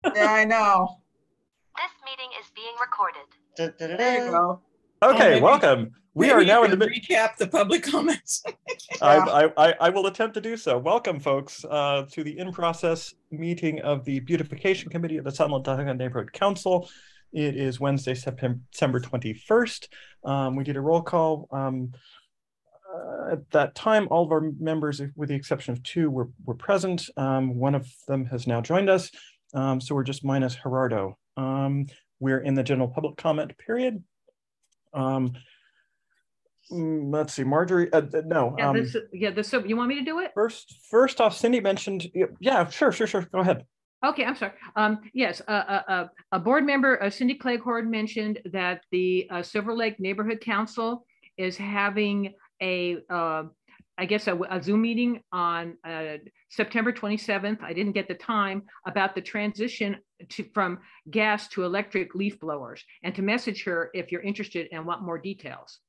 Yeah, I know. This meeting is being recorded. There you go. Okay, welcome. We are now in the recap the public comments. I will attempt to do so. Welcome, folks, to the in-process meeting of the Beautification Committee of the San London Neighborhood Council. It is Wednesday, September 21st. We did a roll call. At that time, all of our members, with the exception of two, were present. One of them has now joined us, so we're just minus Gerardo. We're in the general public comment period. Let's see, Marjorie. No. So you want me to do it? First off, Cindy mentioned. Yeah, sure. Go ahead. Okay, I'm sorry. Yes, a board member, Cindy Cleghorn, mentioned that the Silver Lake Neighborhood Council is having a Zoom meeting on September 27th. I didn't get the time, about the transition from gas to electric leaf blowers, and to message her if you're interested and want more details.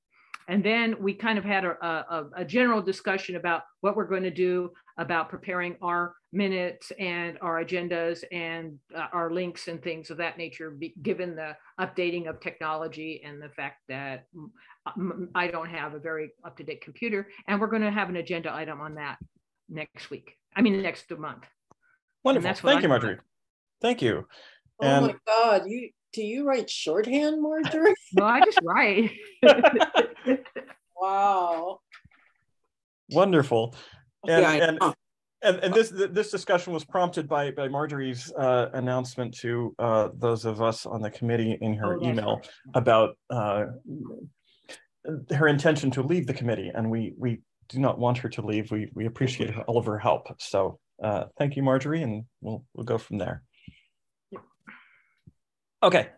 And then we kind of had a general discussion about what we're going to do about preparing our minutes and our agendas and our links and things of that nature, given the updating of technology and the fact that I don't have a very up-to-date computer. And we're going to have an agenda item on that next month. Wonderful. Thank you, Marjorie. Thank you. Oh my God, do you write shorthand, Marjorie? No, I just write. Wow. Wonderful. And this discussion was prompted by Marjorie's announcement to those of us on the committee in her email about her intention to leave the committee, and we do not want her to leave. We appreciate all of her help. So thank you, Marjorie, and we'll go from there. Okay.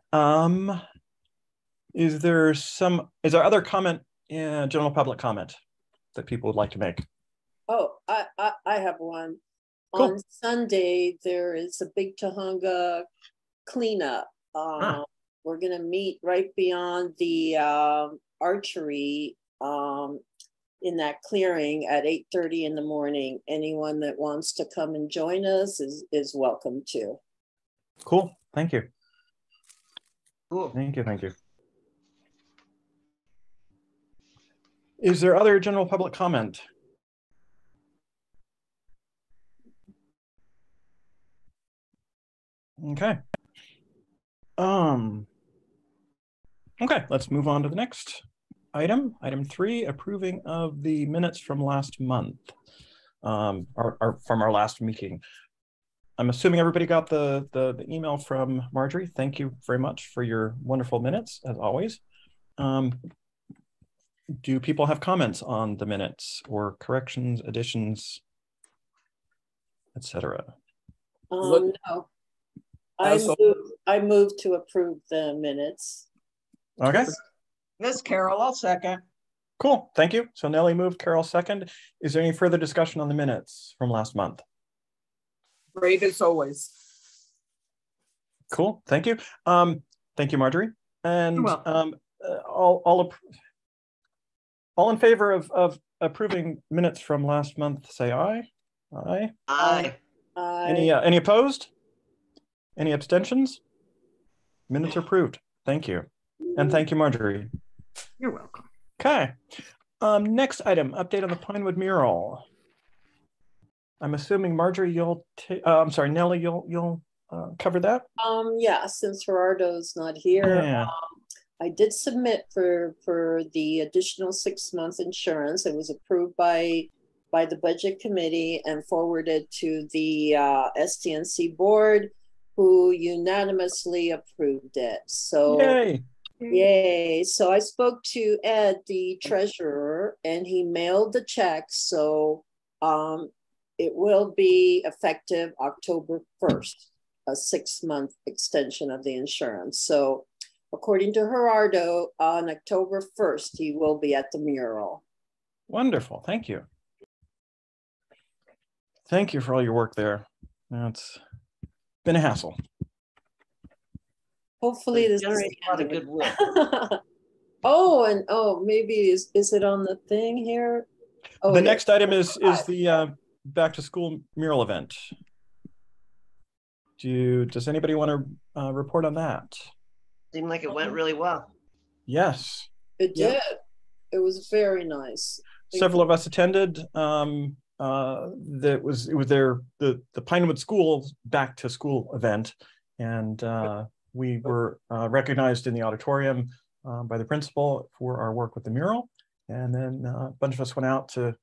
Is there other comment, general public comment, that people would like to make? Oh, I have one. Cool. On Sunday, there is a big Tahunga cleanup. We're going to meet right beyond the archery in that clearing at 8:30 in the morning. Anyone that wants to come and join us is welcome to. Cool. Thank you. Cool. Thank you. Is there other general public comment? Okay. Okay, let's move on to the next item. Item 3, approving of the minutes from last month, or from our last meeting. I'm assuming everybody got the email from Marjorie. Thank you very much for your wonderful minutes, as always. Do people have comments on the minutes, or corrections, additions, etc.? No. I move to approve the minutes. Okay. This Carol, I'll second. Cool. Thank you. So Nellie moved, Carol second. Is there any further discussion on the minutes from last month? Great as always. Cool. Thank you. Thank you, Marjorie. And all in favor of approving minutes from last month, say aye. Aye. Aye. Any opposed? Any abstentions? Minutes are approved. Thank you. And thank you, Marjorie. You're welcome. Okay. Next item, update on the Pinewood mural. I'm assuming Marjorie, Nellie, you'll cover that? Yeah, since Gerardo's not here. Yeah. I did submit for the additional 6-month insurance. It was approved by the budget committee and forwarded to the STNC board, who unanimously approved it. So yay. So I spoke to Ed, the treasurer, and he mailed the check. So it will be effective October 1st, a 6-month extension of the insurance. So according to Gerardo, on October 1st, he will be at the mural. Wonderful. Thank you. Thank you for all your work there. It's been a hassle. Hopefully this is a lot of good work. Maybe is it on the thing here? The next item is the back to school mural event. Does anybody want to report on that? Seemed like it went really well. Yes. It Yep. did. It was very nice. Several of us attended. It was the Pinewood School back to school event, and we were recognized in the auditorium by the principal for our work with the mural, and then a bunch of us went out to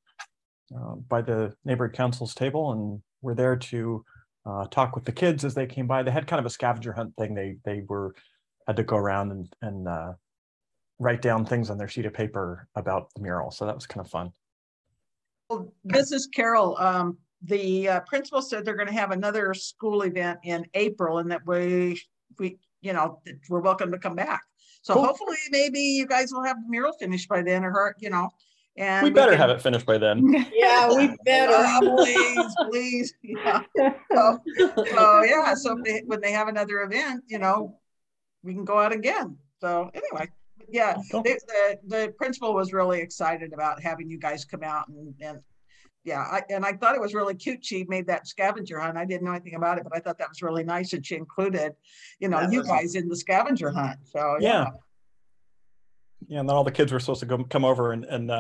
by the neighborhood council's table, and we're there to talk with the kids as they came by. They had kind of a scavenger hunt thing. They had to go around and write down things on their sheet of paper about the mural, so that was kind of fun. Well, this is Carol. The principal said they're going to have another school event in April, and that we we're welcome to come back. So cool. Hopefully, maybe you guys will have the mural finished by then, or and we better have it finished by then. Yeah, we better. Please. Yeah. So when they have another event, we can go out again. So anyway, yeah, Cool. the principal was really excited about having you guys come out, and yeah, I thought it was really cute. She made that scavenger hunt. I didn't know anything about it, but I thought that was really nice that she included, you guys in the scavenger hunt. So yeah. And then all the kids were supposed to come over, and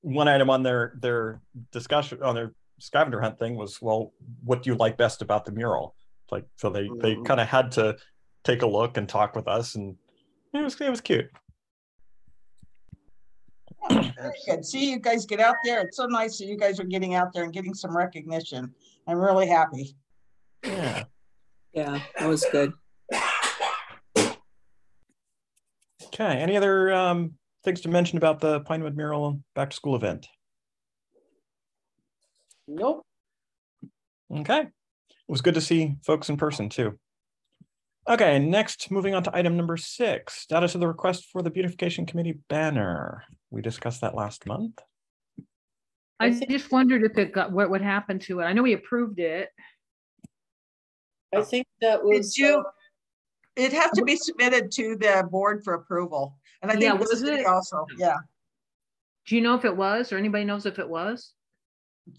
one item on their discussion on their scavenger hunt thing was, well, what do you like best about the mural? Like, so they kind of had to take a look and talk with us, and it was cute. Yeah, very good. See you guys get out there. It's so nice that you guys are getting out there and getting some recognition. I'm really happy. Yeah. Yeah, that was good. Okay. Any other things to mention about the Pinewood Mural back to school event? Nope. Okay. It was good to see folks in person too. Okay, next, moving on to item number 6, status of the request for the Beautification Committee banner. We discussed that last month. I just wondered if it got what happened to it. I know we approved it. I think that was. It has to be submitted to the board for approval, and I think was it also? Yeah. Do you know if it was, or anybody knows if it was?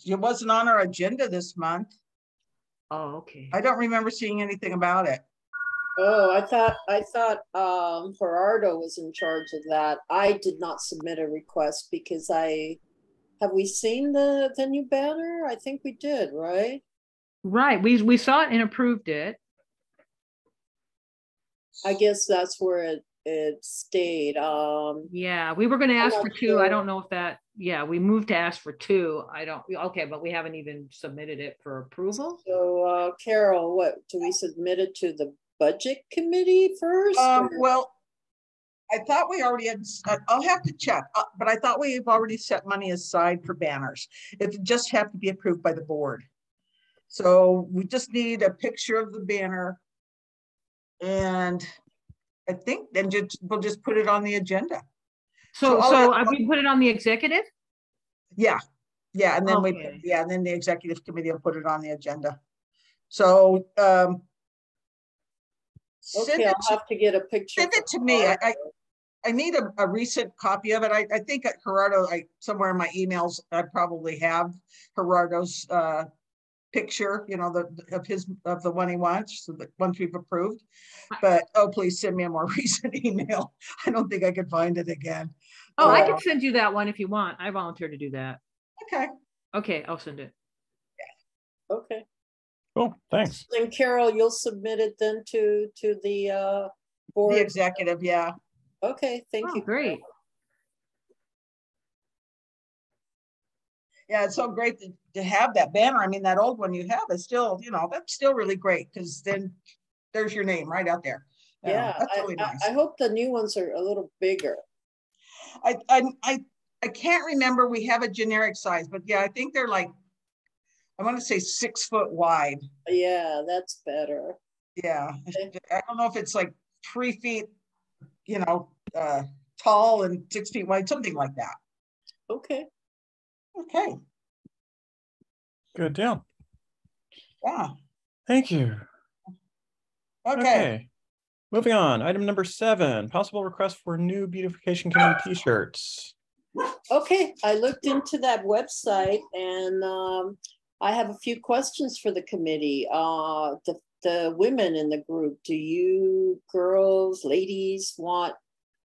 It wasn't on our agenda this month. Oh, okay. I don't remember seeing anything about it. Oh, I thought Gerardo was in charge of that. I did not submit a request because have we seen the new banner? I think we did, right? Right. We saw it and approved it. I guess that's where it stayed. Yeah, we were going to ask for 2. Sure. I don't know if that. Yeah, we moved to ask for 2. Okay, but we haven't even submitted it for approval. So, Carol, what do we submit it to the budget committee first? Well, I thought we already had. I'll have to check, but I thought we've already set money aside for banners. It just have to be approved by the board. So we just need a picture of the banner, and I think then we'll just put it on the agenda. So we put it on the executive? Yeah, and then and then the executive committee will put it on the agenda. So okay, I'll have to get a picture. Send it to me. I need a recent copy of it. I think at Gerardo, somewhere in my emails, I probably have Gerardo's picture, of the one he wants, so the ones we've approved. But please send me a more recent email. I don't think I could find it again. Oh, I can send you that one if you want. I volunteer to do that. Okay, I'll send it. Okay. Cool, thanks. And Carol, you'll submit it then to the board? The executive, yeah. Okay, thank you. Great. Yeah, it's so great to have that banner. I mean, that old one you have is still, that's still really great, because then there's your name right out there. Yeah, that's really nice. I hope the new ones are a little bigger. I can't remember. We have a generic size, but yeah, I think they're like, I want to say 6 foot wide. Yeah, that's better. Yeah, I don't know if it's like 3 feet, tall and 6 feet wide, something like that. Okay. Good deal. Yeah. Thank you. Okay. Moving on, item number 7, possible request for new Beautification Committee t-shirts. Okay, I looked into that website, and I have a few questions for the committee. The the women in the group, do you girls, ladies want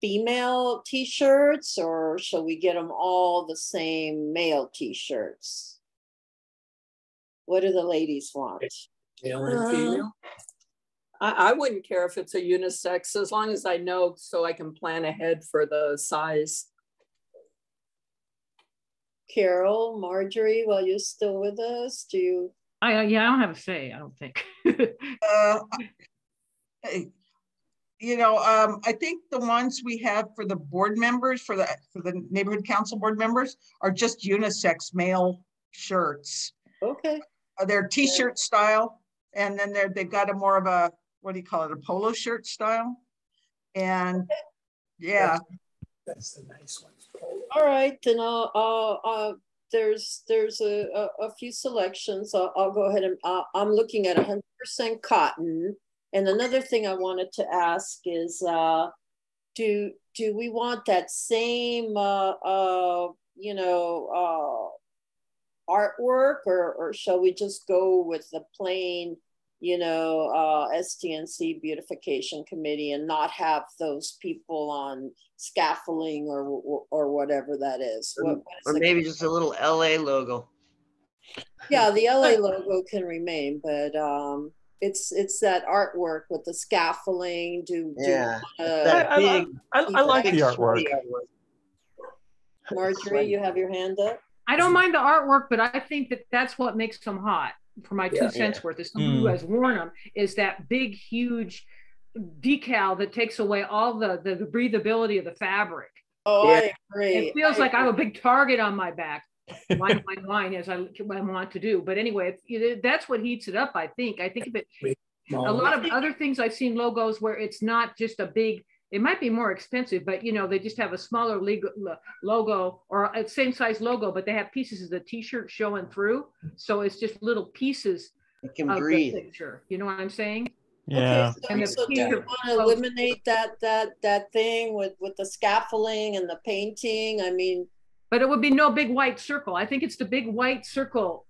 female t-shirts, or shall we get them all the same male t-shirts? What do the ladies want? Male and female? I wouldn't care if it's a unisex, as long as I know so I can plan ahead for the size. Carol, Marjorie, while you're still with us, do you? I don't have a say, I don't think. I think the ones we have for the board members, for the neighborhood council board members, are just unisex male shirts. Okay. They're t-shirt style, and then they've got a more of a, what do you call it, a polo shirt style. And yeah. That's the nice one. All right, then there's a few selections. I'll go ahead and I'm looking at 100% cotton. And another thing I wanted to ask is, do we want that same artwork, or shall we just go with the plain, STNC Beautification Committee and not have those people on scaffolding or whatever that is? Or maybe just a little LA logo. Yeah, the LA logo can remain, but it's that artwork with the scaffolding. I like the artwork. Marjorie, you have your hand up. I don't mind the artwork, but I think that's what makes them hot. For my 2 cents worth, as someone who has worn them, is that big, huge decal that takes away all the breathability of the fabric. Oh, yeah. I agree. It feels like I have a big target on my back. Mine, as I want to do. But anyway, that's what heats it up, I think. I think of it, a lot of other things I've seen logos where it's not just a big, it might be more expensive, but they just have a smaller logo or a same size logo, but they have pieces of the t-shirt showing through. So it's just little pieces it can of breathe. the picture. You know what I'm saying? Yeah. Okay, so do you want to eliminate that thing with the scaffolding and the painting? I mean, but it would be no big white circle. I think it's the big white circle.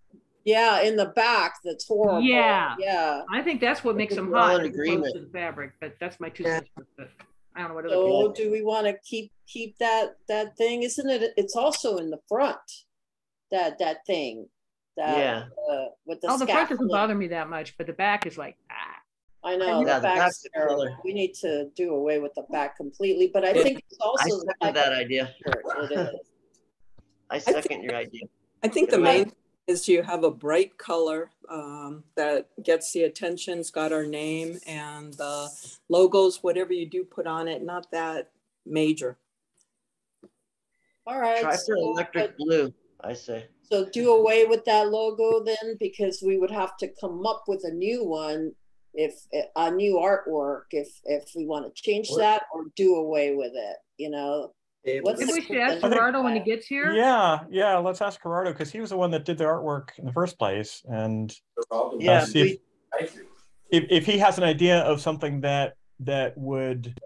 Yeah, in the back, that's horrible. Yeah. I think that's what makes them hot, as opposed to the fabric. But that's my 2 cents. But I don't know what other people. Do we want to keep that thing? Isn't it? It's also in the front. That thing. With the the front doesn't bother me that much, but the back is like I know the back's terrible. We need to do away with the back completely. But I think it's also I second that idea. It is. I second your idea. I think the main thing is you have a bright color that gets the attention. It's got our name and the logos, whatever you do put on it, not that major. All right. Try for electric blue, I say. So do away with that logo then, because we would have to come up with a new one, if a new artwork, if we want to change that or do away with it, Maybe we should ask Gerardo when he gets here. Yeah. Let's ask Gerardo, because he was the one that did the artwork in the first place, and see if he has an idea of something that would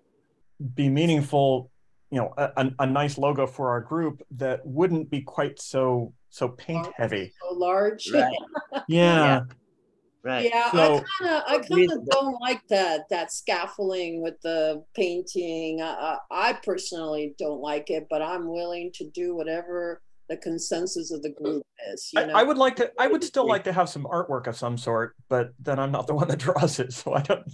be meaningful, a nice logo for our group that wouldn't be quite so paint heavy, so large. Right. Yeah. Right. Yeah, so, I kind of don't like that scaffolding with the painting. I personally don't like it, but I'm willing to do whatever the consensus of the group is. I would still like to have some artwork of some sort, but then I'm not the one that draws it, so I don't.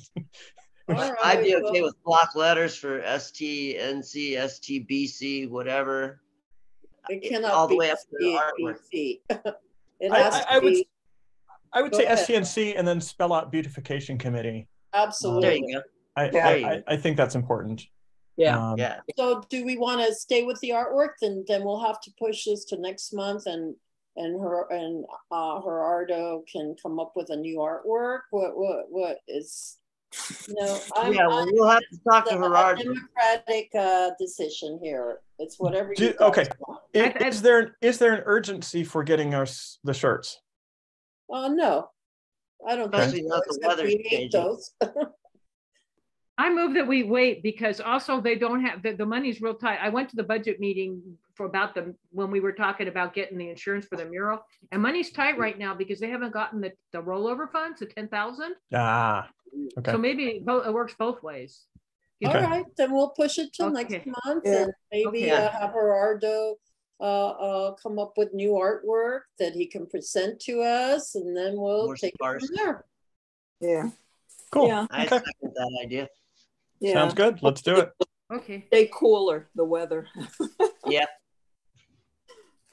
Right, I'd be okay with block letters for STNC, STBC, whatever. It cannot all the be way up to the artwork. It has to be. I would Go say ahead. STNC and then spell out Beautification Committee. Absolutely. There you go. I think that's important. Yeah. So do we want to stay with the artwork? Then we'll have to push this to next month, and Gerardo can come up with a new artwork. What is? We'll have to talk to Gerardo. Democratic decision here. It's whatever you Okay. want. Is there an urgency for getting the shirts? No, I don't Especially think now so, the weather's we hate changing. those. I move that we wait because also they don't have, the money's real tight. I went to the budget meeting for about when we were talking about getting the insurance for the mural, and money's tight right now because they haven't gotten the rollover funds, the 10,000. Ah, okay. So maybe it works both ways. All right, then we'll push it till next month, and maybe have Gerardo come up with new artwork that he can present to us, and then we'll take it from there. Yeah. Cool. Yeah. I second that idea. Yeah. Sounds good. Let's do it. Okay. Stay cooler, the weather. Yeah.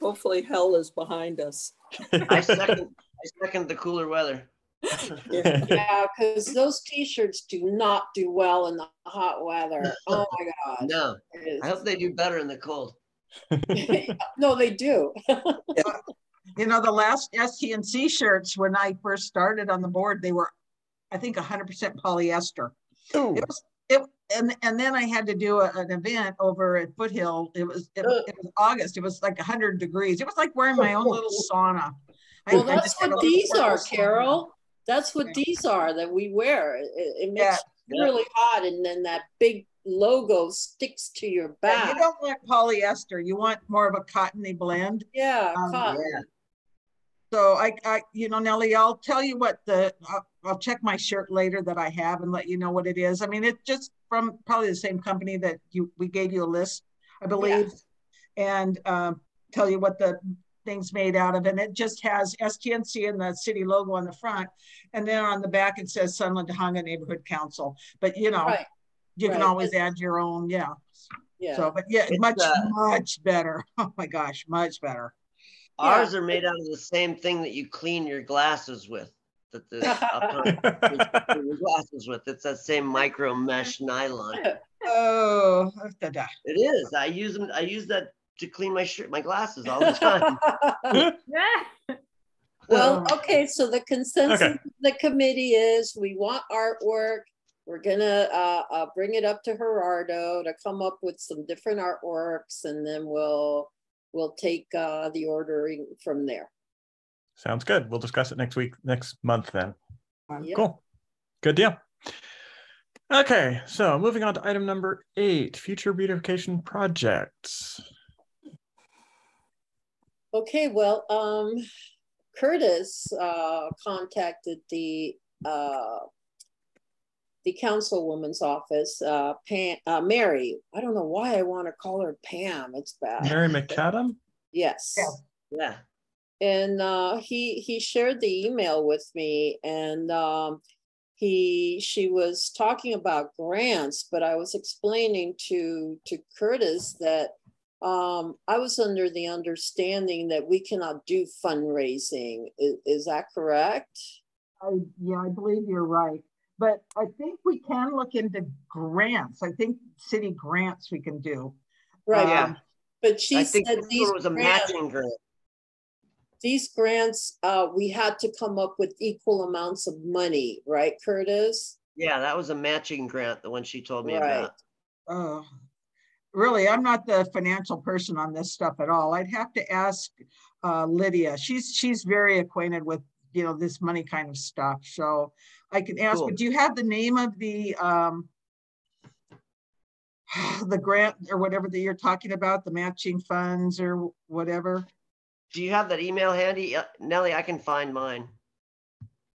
Hopefully hell is behind us. I second the cooler weather. Yeah, because those t-shirts do not do well in the hot weather. Oh my God. No, I hope they do better in the cold. No, they do. You know, the last STNC shirts, when I first started on the board, they were, I think, 100% polyester. Ooh. And then I had to do an event over at Foothill. It was August. It was like 100 degrees. It was like wearing my own little sauna. Well, that's what these are, Carol. That's what these are that we wear. It makes you really hot, and then that big logo sticks to your back. You don't want polyester. You want more of a cottony blend. Yeah, cotton. Yeah. So I, you know, Nellie, I'll tell you what I'll check my shirt later that I have and let you know what it is. I mean, it's just from probably the same company that we gave you a list, I believe, and tell you what the thing's made out of. And it just has STNC and the city logo on the front. And then on the back, it says Sunland Tahunga Neighborhood Council. But, you know, you can always add your own. Yeah. So, but yeah, much better. Oh my gosh, much better. Ours are made out of the same thing that you clean your glasses with. Your glasses with. It's that same micro mesh nylon. Oh, it is. I use that to clean my glasses all the time. Well, okay. So the consensus of the committee is we want artwork. We're gonna bring it up to Gerardo to come up with some different artworks, and then we'll take the ordering from there. Sounds good. We'll discuss it next month then. Yep. Cool. Good deal. Okay, so moving on to item number 8, future beautification projects. Okay, well, Curtis contacted the councilwoman's office, Mary. I don't know why I want to call her Pam. It's bad. Mary McAdam? Yes. Yeah. And he shared the email with me, and she was talking about grants, but I was explaining to Curtis that I was under the understanding that we cannot do fundraising. Is that correct? Yeah, I believe you're right. But I think we can look into grants. I think city grants we can do. Right. But she said these was a matching grant. These grants, we had to come up with equal amounts of money, right, Curtis? Yeah, that was a matching grant, the one she told me about. Really, I'm not the financial person on this stuff at all. I'd have to ask Lydia. She's very acquainted with, you know, this money kind of stuff. So I can ask, but do you have the name of the grant or whatever that you're talking about, the matching funds or whatever? Do you have that email handy? Nellie, I can find mine.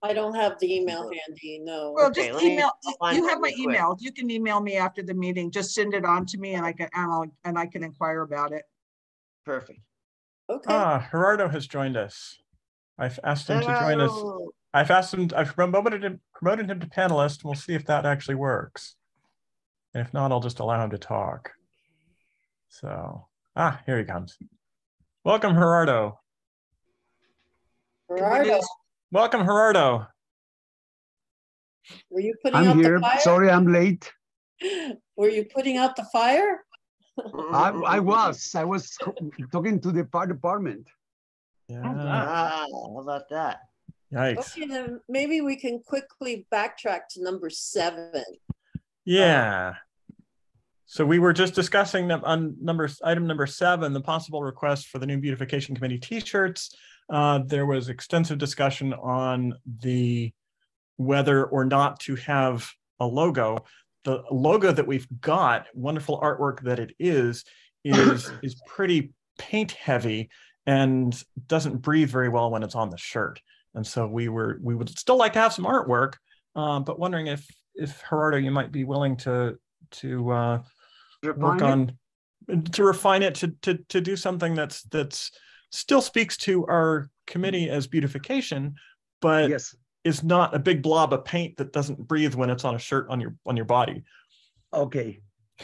I don't have the email handy, no. Well, just email. You have my email. You can email me after the meeting. Just send it on to me, and I can inquire about it. Perfect. Okay. Gerardo has joined us. I've asked him to join us. I've promoted him to panelist. We'll see if that actually works. And if not, I'll just allow him to talk. So, here he comes. Welcome, Gerardo. Welcome, Gerardo. Were you putting out the fire? Sorry, I'm late. Were you putting out the fire? I was talking to the fire department. Yeah. How about that? Yikes. Okay, then maybe we can quickly backtrack to number 7. Yeah. So we were just discussing them on item number 7, the possible request for the new Beautification Committee t-shirts. There was extensive discussion on the whether or not to have a logo. the logo that we've got, wonderful artwork that it is pretty paint heavy and doesn't breathe very well when it's on the shirt. And so we would still like to have some artwork, but wondering if Gerardo, you might be willing to work on to refine it to do something that's still speaks to our committee as beautification, but Yes. is not a big blob of paint that doesn't breathe when it's on a shirt on your body. Okay.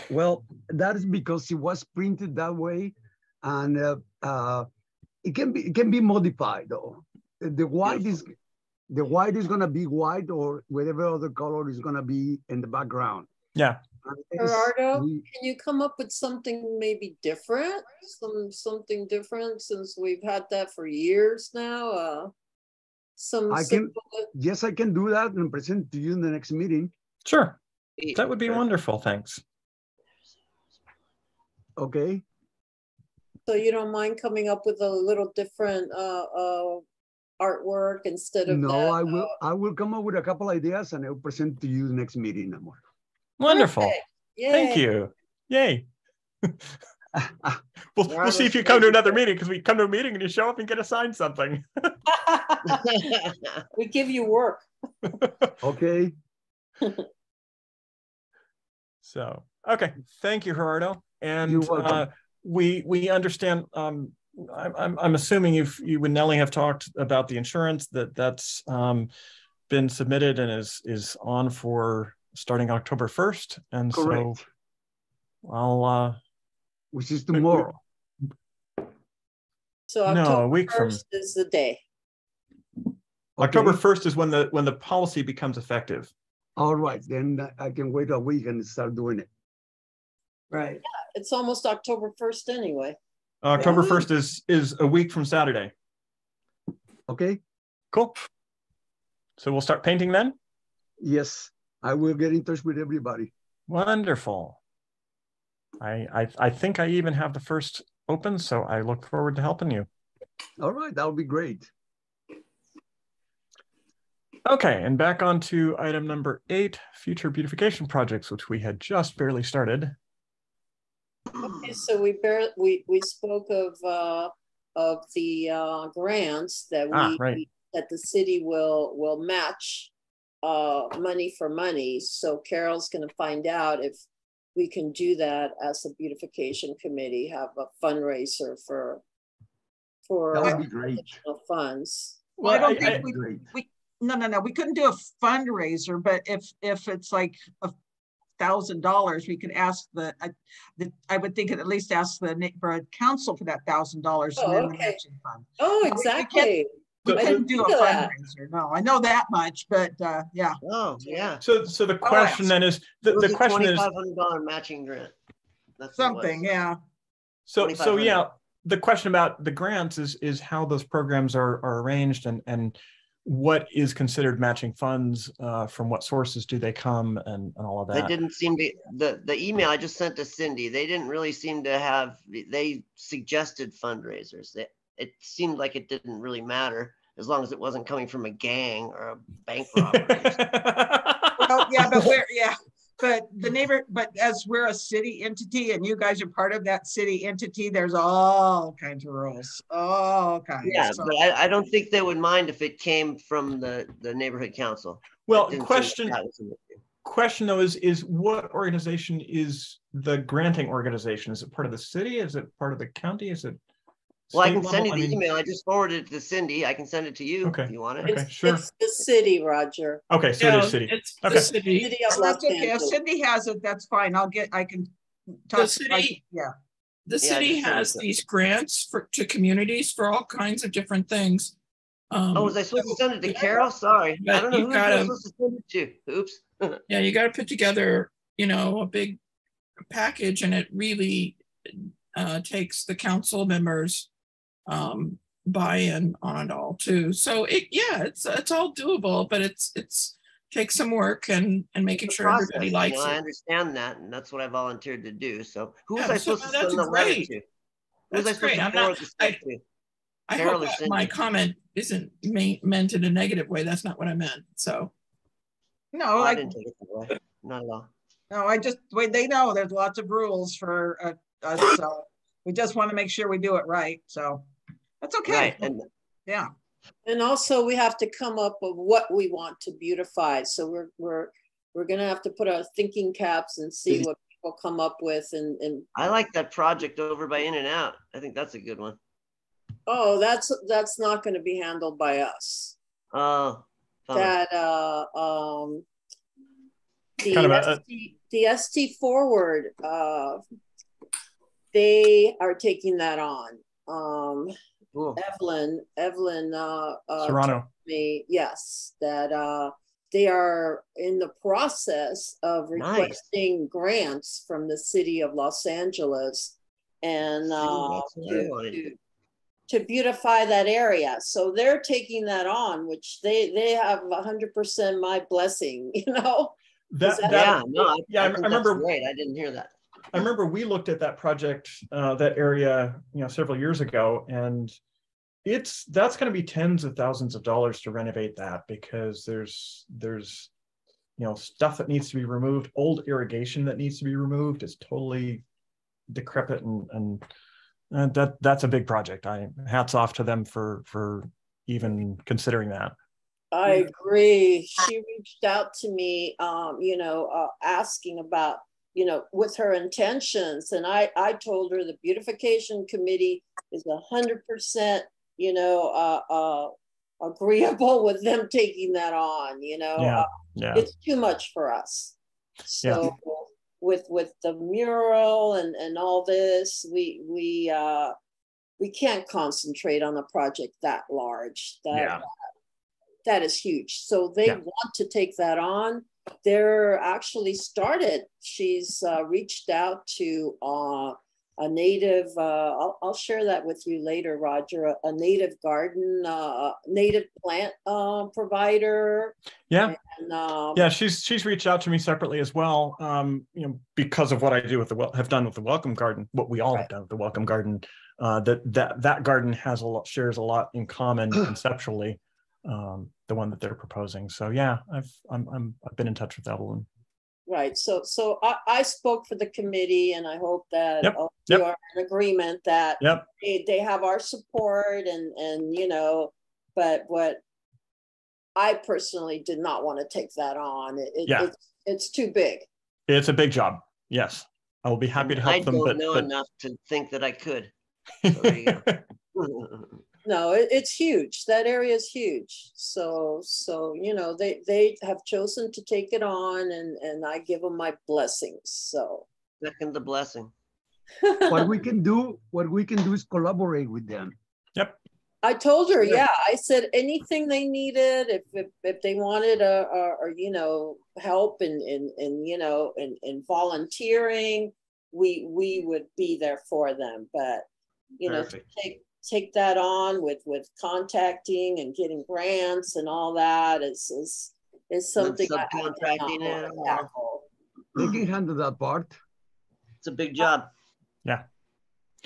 Well, that is because it was printed that way, and it can be modified though. The white is gonna be white, or whatever other color is gonna be in the background. Yeah. Gerardo, can you come up with something maybe different? Something different, since we've had that for years now. Yes, I can do that and present to you in the next meeting. Sure. That would be wonderful. Thanks. Okay. So you don't mind coming up with a little different artwork instead of that? I will come up with a couple ideas and I'll present to you the next meeting, Amor. Wonderful. Thank you. Yay. We'll see if you come to another meeting, because we come to a meeting and you show up and get assigned something. We give you work. Okay. So, okay. Thank you, Gerardo. And You're welcome. We understand. I'm assuming you and Nellie have talked about the insurance that's been submitted and is on for starting October 1st. And correct. So I'll which is tomorrow. So October a week 1st is the day. October 1st is when the policy becomes effective. All right, then I can wait a week and start doing it. Right. Yeah, it's almost October 1st anyway. October 1st is a week from Saturday. Okay. Cool. So we'll start painting then? Yes, I will get in touch with everybody. Wonderful. I think I even have the first open, so I look forward to helping you. All right, that'll be great. Okay, and back on to item number 8, future beautification projects, which we had just barely started. Okay, so we spoke of the grants that that the city will match money for money. So Carol's going to find out if we can do that as a beautification committee, have a fundraiser for that would be great. additional funds. Well, I don't think we no, we couldn't do a fundraiser, but if it's like $1,000, we could ask I would think at least ask the neighborhood council for that $1,000 and then the matching fund. Oh, exactly. We couldn't do a fundraiser. No, I know that much, but yeah. Oh, yeah. So the question then is the question is $2,500 matching grant. That's something, yeah. So yeah, the question about the grants is how those programs are arranged and what is considered matching funds, from what sources do they come, and all of that. They didn't seem to, the email I just sent to Cindy, they didn't really seem to have, they suggested fundraisers. It seemed like it didn't really matter as long as it wasn't coming from a gang or a bank robbery. Well, yeah, but as we're a city entity and you guys are part of that city entity, there's all kinds of rules, all kinds. Yeah, but I don't think they would mind if it came from the neighborhood council. Well, question though is what organization is the granting organization? Is it part of the city? Is it part of the county? Is it? Well, I can send you the email. I just forwarded it to Cindy. I can send it to you if you want it. Okay, sure. It's the city, Roger. Okay, so it is city. It's okay. The city. That's okay. If Cindy has it, that's fine. I can talk. The city, yeah. The city has these grants to communities for all kinds of different things. Was I supposed to send it to Carol? Sorry. I don't know who I'm supposed to send it to. Oops. Yeah, you got to put together, a big package, and it really takes the council members buy-in on it all too. So it's all doable, but it's takes some work and making sure everybody likes it. I understand that, and that's what I volunteered to do. So who was I supposed to send the letter to? That's great. I hope my comment isn't meant in a negative way. That's not what I meant. So no, I didn't take it that way. Not at all. No, they know there's lots of rules for us, so we just want to make sure we do it right. So that's okay. Right. And yeah. And also we have to come up with what we want to beautify. So we're gonna have to put our thinking caps and see what people come up with. And I like that project over by In-N-Out. I think that's a good one. oh, that's not going to be handled by us. Oh, that the kind of the ST Forward, they are taking that on. cool. Evelyn Serrano. told me, yes, that they are in the process of requesting grants from the city of Los Angeles and to beautify that area. So they're taking that on, which they have 100% my blessing, you know? I remember. Great. I didn't hear that. I remember we looked at that project, that area, several years ago, and that's going to be tens of thousands of dollars to renovate that, because there's stuff that needs to be removed. Old irrigation that needs to be removed is totally decrepit, and that's a big project. Hats off to them for even considering that. I agree. She reached out to me, asking about, with her intentions. And I told her the beautification committee is 100%, agreeable with them taking that on, it's too much for us. So with the mural and all this, we can't concentrate on a project that large. That is huge. So they want to take that on. They're actually started. She's reached out to a native, I'll share that with you later, Roger, a native garden, native plant provider. Yeah. And, she's reached out to me separately as well. Because of what I do with have done with the Welcome Garden, what we all have done with the Welcome Garden, that garden shares a lot in common conceptually. The one that they're proposing. So yeah, I've been in touch with Evelyn. Right. So I spoke for the committee, and I hope that you are in agreement that they have our support, and but what I personally did not want to take that on. It's too big. It's a big job. Yes, I will be happy to help them. I don't know enough to think that I could. So there you go. No, it's huge. That area is huge. So they have chosen to take it on, and I give them my blessings. So second the blessing. What we can do is collaborate with them. Yep. I told her, I said anything they needed, if they wanted help in volunteering, we would be there for them. But to take that on with contacting and getting grants and all that is something I not tackle. They can handle that part. It's a big job. Yeah.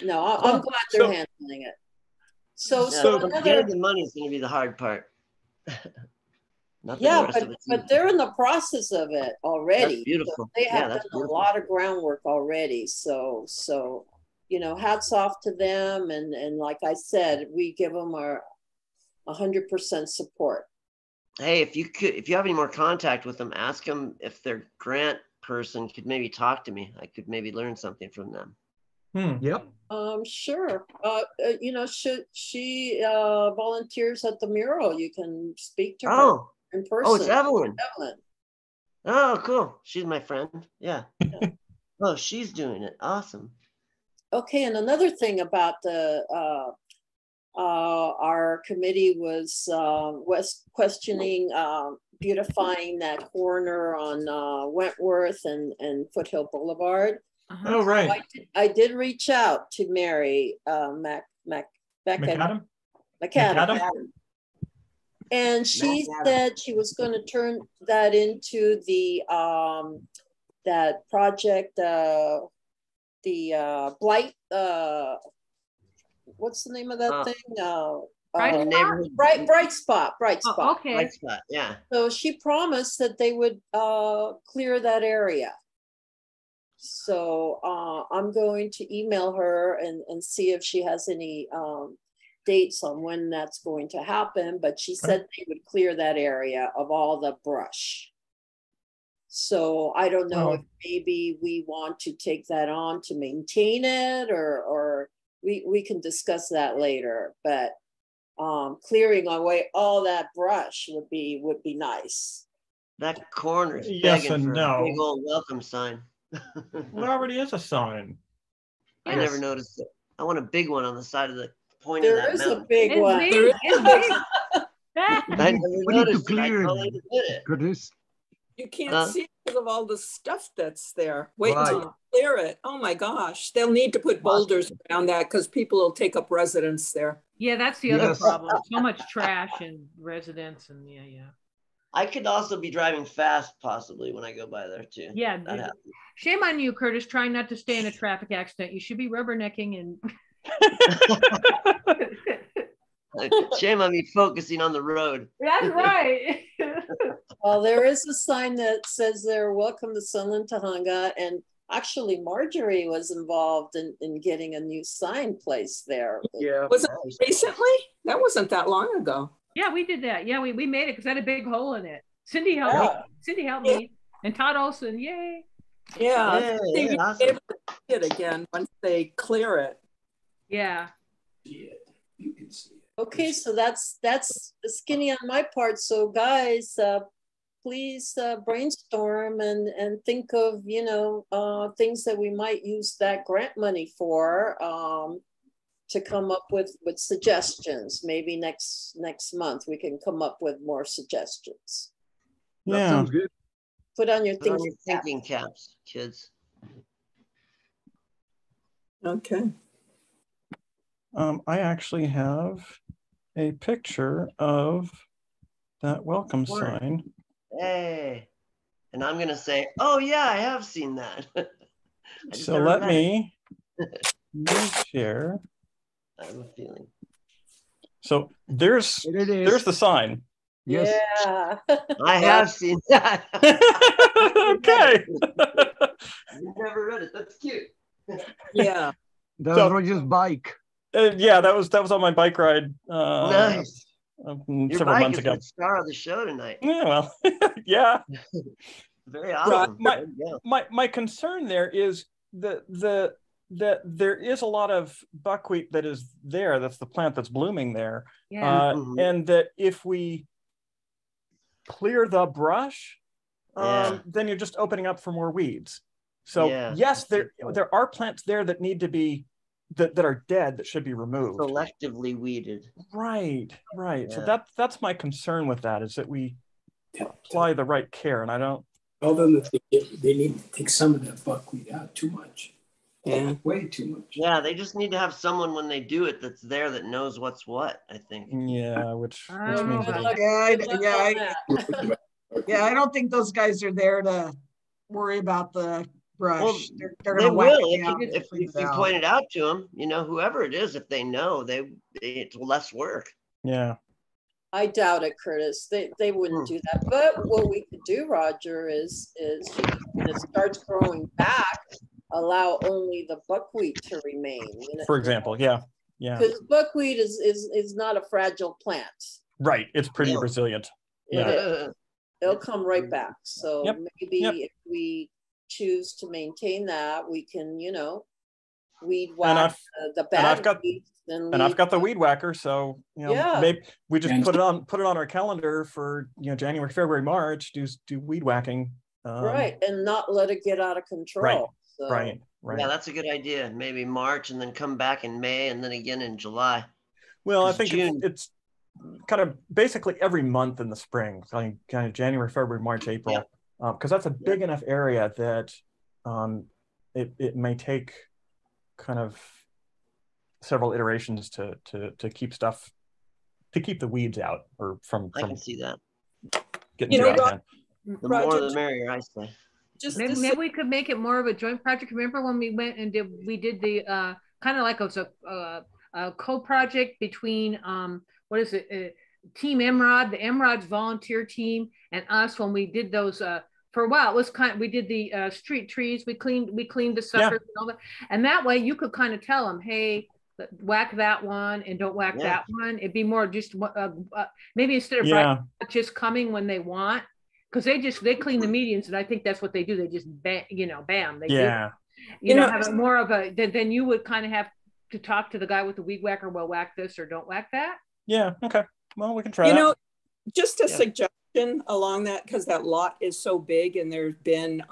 No, I'm glad they're handling it. So getting the money is going to be the hard part. But they're in the process of it already. That's beautiful. So they have done a lot of groundwork already. So hats off to them, and like I said, we give them our 100% support. Hey, if you have any more contact with them, ask them if their grant person could maybe talk to me. I could maybe learn something from them. Yep. Sure. She volunteers at the mural. You can speak to her in person. Oh, it's Evelyn. Oh, cool. She's my friend. Yeah. Oh, she's doing it. Awesome. Okay, and another thing about our committee was questioning beautifying that corner on Wentworth and Foothill Boulevard. Oh, right. So I did reach out to Mary McAdam. And she said she was going to turn that into the that project, the Blight, what's the name of that thing? Bright Spot. Oh, okay. Bright Spot, yeah. So she promised that they would clear that area. So I'm going to email her and see if she has any dates on when that's going to happen. But she said they would clear that area of all the brush. So I don't know if maybe we want to take that on to maintain it, or we can discuss that later. But clearing away all that brush would be nice. That corner's Yes begging and for no. a big old welcome sign. There already is a sign. I never noticed it. I want a big one on the side of the point There of that is mountain. a big one. It's big. I never We need to noticed it. I clear totally did it. Curtis. You can't see it because of all the stuff that's there. Wait Right. until you clear it. Oh my gosh. They'll need to put boulders around that because people will take up residence there. Yeah, that's the other Yes. problem. So much trash and residents and yeah. I could also be driving fast, possibly, when I go by there too. Yeah, That happens. shame on you, Curtis, trying not to stay in a traffic accident. You should be rubbernecking and Shame on me focusing on the road. that's right. Well, there is a sign that says there, welcome to Sunland Tahunga. And actually Marjorie was involved in getting a new sign placed there. Yeah. Was it recently? That wasn't that long ago. Yeah, we did that. Yeah, we made it because it had a big hole in it. Cindy helped me. Cindy helped me. And Todd Olson, yay. Yeah. Yeah, awesome. They will see it again once they clear it. Yeah. You can see it. Okay, so that's skinny on my part. So guys, please brainstorm and think of, things that we might use that grant money for, to come up with suggestions. Maybe next month we can come up with more suggestions. That Yeah. sounds good. Put on your Put on thinking your cap. thinking caps, kids. Okay. I actually have a picture of that welcome Word. sign. Hey. And I'm going to say, oh, yeah, I have seen that. I just So never let met me share. it. I have a feeling. So there's There it is. the sign. Yes. Yeah. I have seen that. Okay. I've never read it. That's cute. Yeah. That's So- Roger's bike. Yeah, that was on my bike ride Nice. Your several bike months is ago. the star of the show tonight. Yeah, well, yeah. Very awesome. My- Yeah. My concern there is that there is a lot of buckwheat that is there. That's the plant that's blooming there. Yeah. Mhm. And that if we clear the brush, Yeah. then you're just opening up for more weeds. So Yeah, yes, that's a good point. there are plants there that need to be that are dead that should be removed. Selectively weeded. Right. So Yeah. that's my concern with that, is that we Tell apply the right care, and I don't. them that they need to take some of that buckwheat out. Too much. Yeah. Way too much. Yeah, they just need to have someone when they do it that's there that knows what's what, I think. Yeah, which I don't know means about that- I don't think those guys are there to worry about the brush. Well, they're They gonna whack will it if down you, and if clean you it out. point it out to them, whoever it is, if they know, it's less work. yeah. I doubt it, Curtis. They wouldn't do that. But what we could do, Roger, is when it starts growing back, allow only the buckwheat to remain. For example, yeah. Because buckwheat is not a fragile plant. Right. It's pretty No. resilient. It Yeah. is. It'll come right back. So Yep. maybe Yep. if we choose to maintain that, we can, weed And whack the bad I've got- weeds. And I've got the weed whacker, so Yeah. maybe we just And- put it on our calendar for January, February, March. Do weed whacking. right, and not let it get out of control. Right. So, Right. Yeah, that's a good idea. Maybe March and then come back in May and then again in July. Well, I 'Cause think June- it's kind of basically every month in the spring, like kind of January, February, March, April, because that's a big enough area that it may take kind of several iterations to keep the weeds out or from I can see that. getting You know, too out of hand. The more Roger, the merrier, I say. just Maybe, to maybe say, we could make it more of a joint project. Remember when we went and did the kind of like it was a co-project between what is it, Team Emerald, the Emerald's volunteer team, and us when we did those for a while, it was we did the street trees. We cleaned the suckers and all that. And that way you could kind of tell them, hey, whack that one and don't whack that one. It'd be more just maybe instead of just coming when they want, because they clean the medians, and I think that's what they do. They just bam, they do. Have more of a then you would kind of have to talk to the guy with the weed whacker. Well, whack this or don't whack that. Yeah. Okay. Well, we can try that. Just a suggestion along that, because that lot is so big and there's been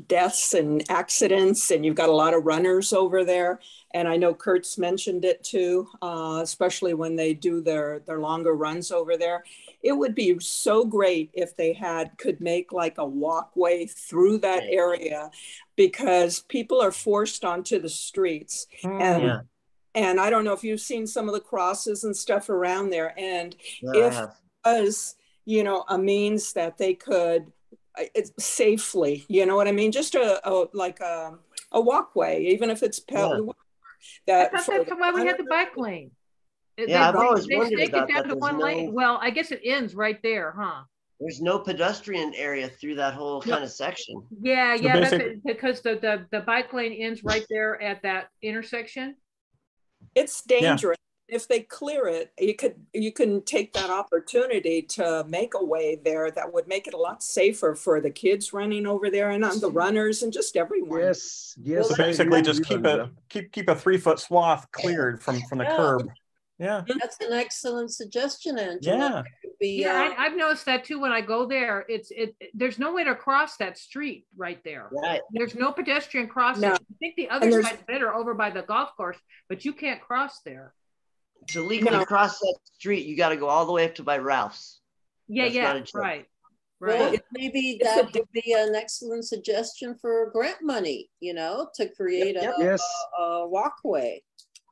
deaths and accidents, and you've got a lot of runners over there. And I know Kurt's mentioned it too, especially when they do their longer runs over there. It would be so great if they could make like a walkway through that area, because people are forced onto the streets. And I don't know if you've seen some of the crosses and stuff around there. And if it was, a means that they could safely, you know what I mean? Just a walkway, even if it's that's why we had the bike lane. I've always wondered about that. Lane. Well, I guess it ends right there, huh? There's no pedestrian area through that whole kind of section. Yeah, that's it, because the bike lane ends right there at that intersection. It's dangerous. If they clear it, you can take that opportunity to make a way there that would make it a lot safer for the kids running over there and on the runners and just everyone. Yes. So basically, just keep a 3-foot swath cleared from the curb. Yeah, that's an excellent suggestion, Angela. I've noticed that too. When I go there, there's no way to cross that street right there. Right. There's no pedestrian crossing. I think the other side's better over by the golf course, but you can't cross there. To legally cross that street, you got to go all the way up to by Ralph's. Right. Well, maybe that would be an excellent suggestion for grant money, to create a walkway.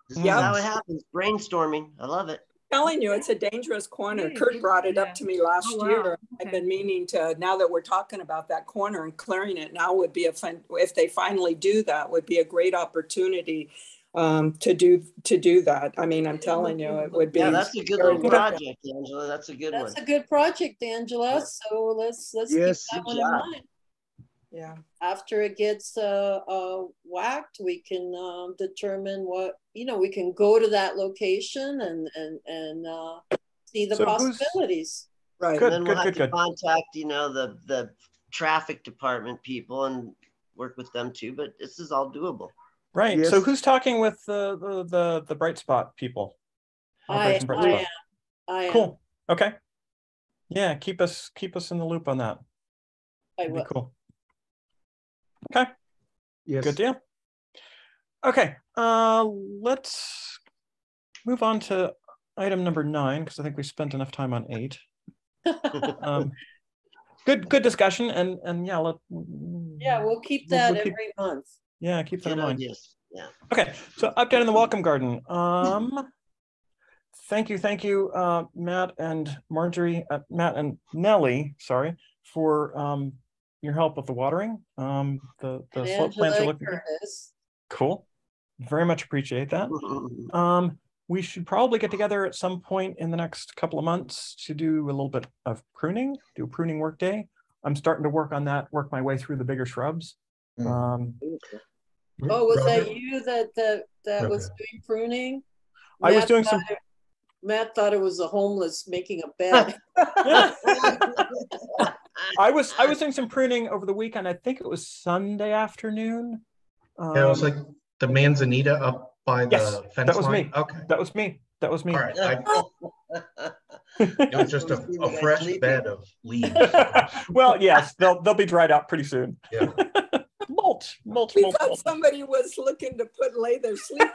This is how it happens. Brainstorming. I love it. I'm telling you, it's a dangerous corner. Kurt brought it up to me last year. Okay. I've been meaning to, now that we're talking about that corner and clearing it, now would be if they finally do that, would be a great opportunity to do that. I mean, I'm telling you, it would be. Yeah, that's a good little project, Angela. That's a good one. That's a good project, Angela. So let's keep that one in mind. Yeah. After it gets whacked, we can determine what, we can go to that location and see the possibilities. Right. And then we'll have to contact, the traffic department people and work with them too, but this is all doable. Right. Yes. So who's talking with the Bright Spot people? I am. Cool. Okay. Yeah, keep us in the loop on that. I will. Cool. Okay. Yes. Good deal. Okay. Let's move on to item number 9, because I think we spent enough time on 8. Good discussion, and we'll keep that every month. Yeah, keep that in mind. Yes. Yeah. Okay. So update on the welcome garden. Thank you, Matt and Marjorie, Matt and Nellie, sorry, for your help with the watering. The slope plants are looking good. Cool. Very much appreciate that. We should probably get together at some point in the next couple of months to do a little bit of pruning, do a pruning work day. I'm starting to work on that, work my way through the bigger shrubs. Was that you that was doing pruning? I was doing some. Matt thought it was a homeless making a bed. I was doing some pruning over the weekend. I think it was Sunday afternoon. Yeah, it was like the manzanita up by the fence that was line. Me. Okay, that was me. All right. It was just a fresh bed of leaves. Well, yes, they'll be dried out pretty soon. Yeah. mulch. We thought somebody was looking to lay their sleeping.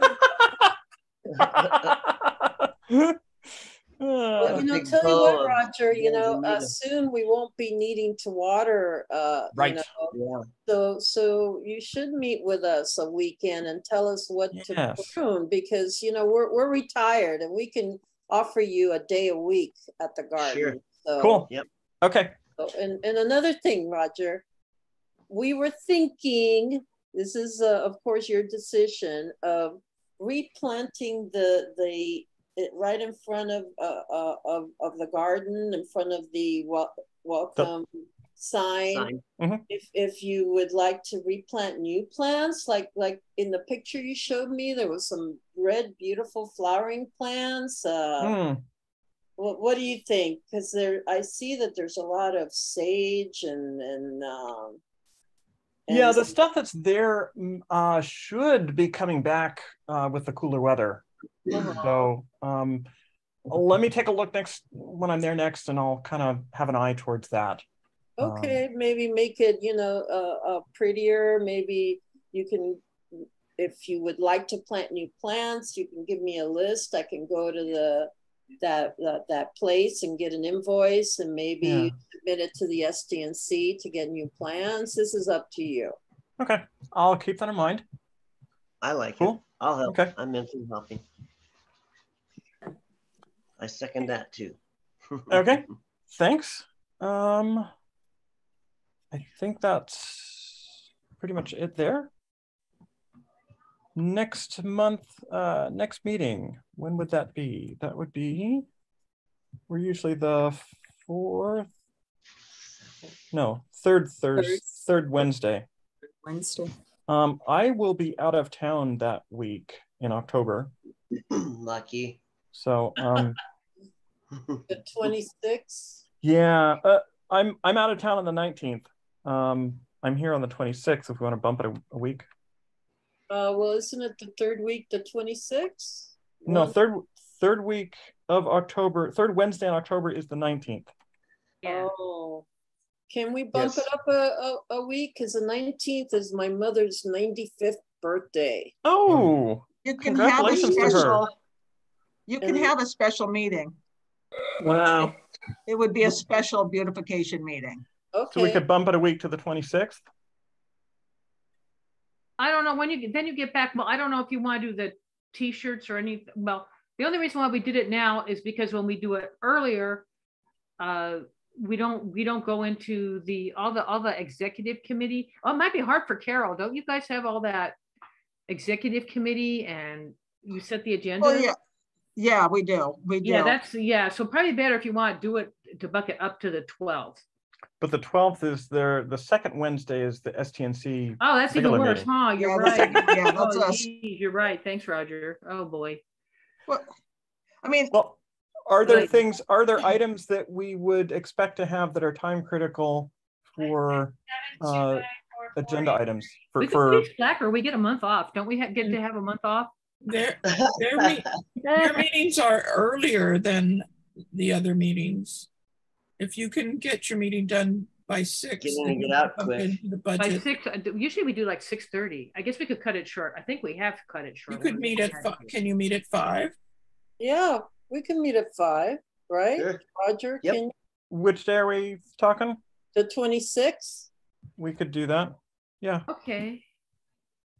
Well, tell you what, Roger, soon we won't be needing to water, right. So you should meet with us a weekend and tell us what to prune, because, we're retired and we can offer you a day a week at the garden. Sure. So, cool. Yep. Okay. So, and another thing, Roger, we were thinking, this is, of course, your decision of replanting the right in front of the garden, in front of the welcome sign. Mhm. If you would like to replant new plants, like in the picture you showed me, there was some red, beautiful flowering plants. What do you think? Because I see that there's a lot of sage and yeah, the stuff that's there should be coming back with the cooler weather. So let me take a look next when I'm there next, and I'll kind of have an eye towards that. Okay, maybe make it, prettier. Maybe you can, if you would like to plant new plants, you can give me a list. I can go to that place and get an invoice, and maybe submit it to the STNC to get new plants. This is up to you. Okay, I'll keep that in mind. I like it. I'll help. Okay. I'm in for helping. I second that too. Okay, thanks. I think that's pretty much it there. Next month, next meeting, when would that be? That would be, we're usually the third Wednesday. Wednesday. I will be out of town that week in October. Lucky. So The 26th. yeah, I'm out of town on the 19th. I'm here on the 26th if we want to bump it a week. Well, isn't it the third week, the 26th? No, third week of October, third Wednesday in October is the 19th. Yeah. Oh, can we bump it up a week? Because the 19th is my mother's 95th birthday. Oh, you can have a special. You can have a special meeting. Wow. It would be a special beautification meeting. Okay. So we could bump it a week to the 26th. I don't know when you get back. Well, I don't know if you want to do the t-shirts or anything. Well, the only reason why we did it now is because when we do it earlier, we don't go into all the executive committee. Oh, it might be hard for Carol. Don't you guys have all that executive committee and you set the agenda? Oh yeah, we do. Yeah, so probably better if you want to do it to bucket up to the 12th. But the 12th is the second Wednesday is the STNC. Oh, that's even worse, meeting. huh? You're right. Yeah, that's oh, us. Geez, you're right. Thanks, Roger. Oh boy. Well, I mean, are there items that we would expect to have that are time critical for agenda items We could be slacker. We get a month off. Don't we get to have a month off? Their meetings are earlier than the other meetings. If you can get your meeting done by 6, get out quick. The budget. By 6, usually we do like 6:30. I guess we could cut it short. I think we have cut it short. You could meet at 5. Can you meet at 5? Yeah, we can meet at 5, right? Sure. Roger, yep. Can you? Which day are we talking? The 26th. We could do that. Yeah. Okay.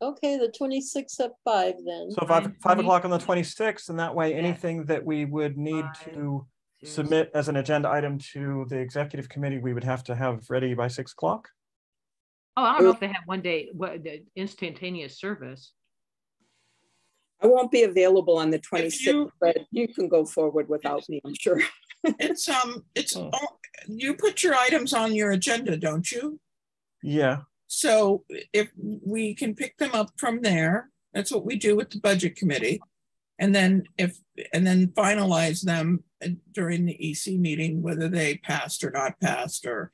Okay, the 26th at 5 then. So 5 o'clock on the 26th, and that way anything that we would need to submit as an agenda item to the executive committee, we would have to have ready by 6 o'clock. Oh, I don't know if they have one day the instantaneous service. I won't be available on the 26th, but you can go forward without me, I'm sure. It's you put your items on your agenda, don't you? Yeah. So if we can pick them up from there, that's what we do with the budget committee. And then finalize them during the EC meeting, whether they passed or not passed or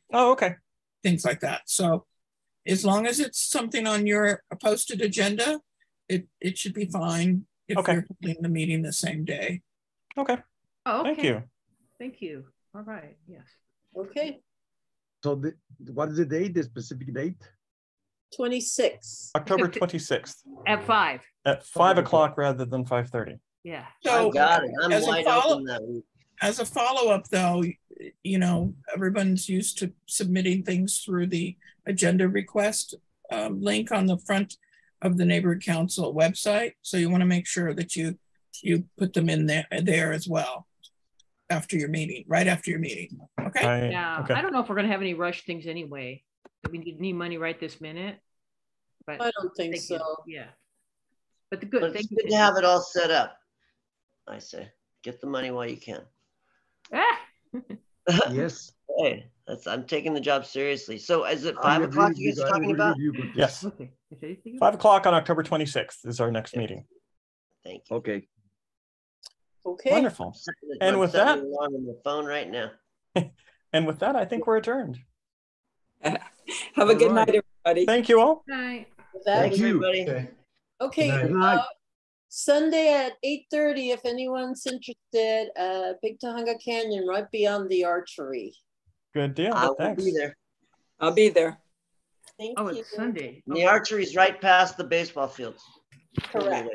things like that. So as long as it's something on your posted agenda, it should be fine if you're holding the meeting the same day. Okay. Oh, okay. Thank you. Thank you. All right. Yes. Okay. So what is the date, the specific date? 26. October 26th. At 5. At 5 o'clock rather than 5:30. Yeah. So I got it. I'm wide open that week. As a follow-up though, everyone's used to submitting things through the agenda request link on the front of the neighborhood council website. So you want to make sure that you put them in there as well after your meeting, right after your meeting. Okay. I don't know if we're going to have any rush things anyway. We need money right this minute. But I don't think so. Yeah. But But it's good to have it all set up. I say, get the money while you can. Yes. Hey, I'm taking the job seriously. So is it I 5 agree o'clock with you guys are I talking agree about? with you, Curtis. Yes. Okay. 5 o'clock on October 26th is our next meeting. Thank you. Okay. Okay. Wonderful. And I'm with setting that, an alarm on the phone right now. and with that, I think we're adjourned. Have a All good right. night, everybody. Thank you all. Night. That Thanks, Thank you. everybody. Okay. Okay, Good Good night. Sunday at 8:30, if anyone's interested, Big Tahunga Canyon, right beyond the archery. Good deal. I will Thanks. be there. I'll be there. Thank Oh, you. it's Sunday. And the archery's right past the baseball fields. Correct.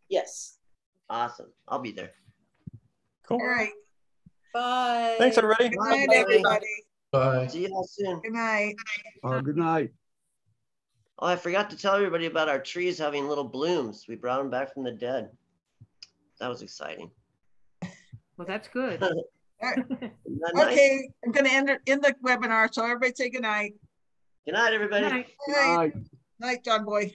Yes. Awesome. I'll be there. Cool. All right. Bye. Thanks, everybody. Good night, Bye. everybody. Bye. See you all soon. Good night. Good night. Oh, I forgot to tell everybody about our trees having little blooms. We brought them back from the dead. That was exciting. Well, that's good. All right. Isn't that nice? Okay, I'm going to end the webinar. So everybody say good night. Good night, everybody. Night. Good night. Night. Night, John Boy.